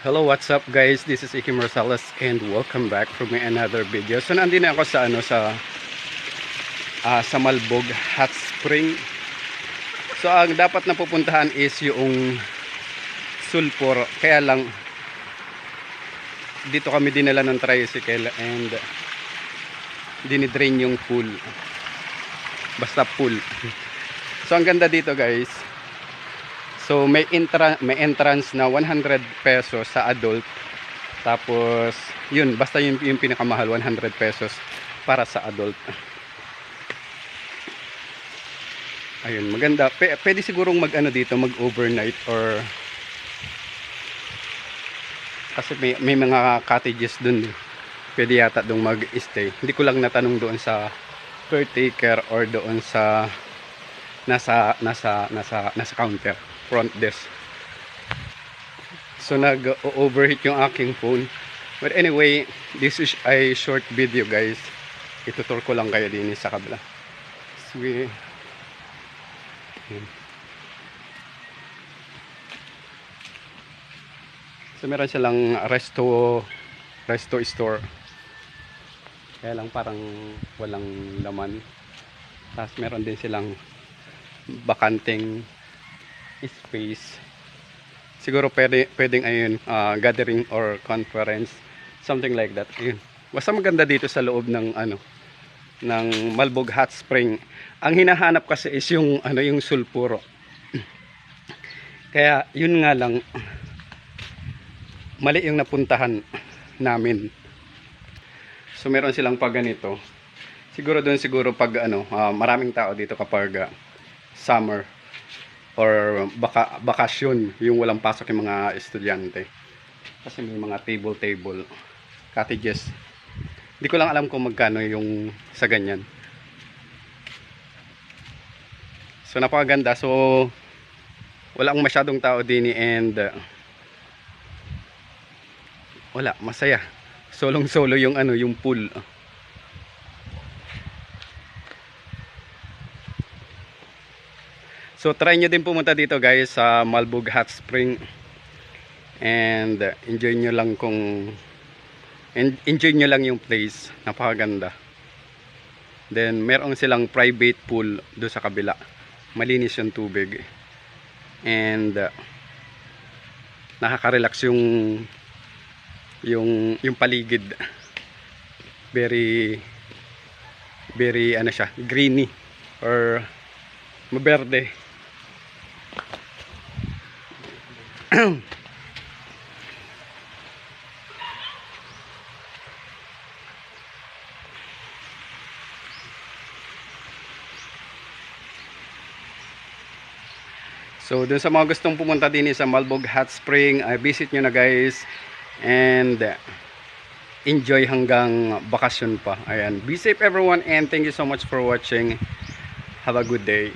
Hello, what's up guys? This is Iki Marsalis and welcome back for my another video. So nandito ako sa sa Malbog Hot Spring. So ang dapat na pupuntahan is yung Sulphur. Kaya lang dito kami dinala ng tricycle and dinidrain yung pool. Basta pool. So ang ganda dito guys. So may entrance na 100 pesos sa adult. Tapos yun, basta yung pinakamahal 100 pesos para sa adult. Ayun, maganda. Pwede sigurong dito, mag-overnight or kasi may mga cottages dun. Pwede yata doon mag-stay. Hindi ko lang natanong doon sa caretaker or doon sa nasa counter, front desk. So nag-overheat yung aking phone. But anyway, this is a short video guys. Itutur ko lang kayo din sa kabila. So meron silang resto store. Kaya lang parang walang laman. Tapos meron din silang bakanteng space. Siguro pwedeng ayun, gathering or conference, something like that. Ayun. Basta maganda dito sa loob ng ng Malbog Hot Spring. Ang hinahanap kasi is yung yung Sulphur. Kaya yun nga lang mali yung napuntahan namin. So meron silang pag ganito. Siguro doon pag maraming tao dito kapag summer or bakasyon, yung walang pasok yung mga estudyante. Kasi may mga table cottages. Hindi ko lang alam kung magkano yung sa ganyan. So napakaganda. So walang masyadong tao din and wala, masaya. Solong-solo yung yung pool. So try nyo din pumunta dito guys sa Malbog Hot Spring and enjoy nyo lang yung place. Napakaganda. Then meron silang private pool do sa kabila. Malinis yung tubig and nakaka-relax yung paligid. Very siya, greeny or maberde. So dun sa mga gustong pumunta din sa Malbog Hot Spring, visit nyo na guys and enjoy hanggang bakasyon pa. Ayan, be safe everyone and thank you so much for watching. Have a good day.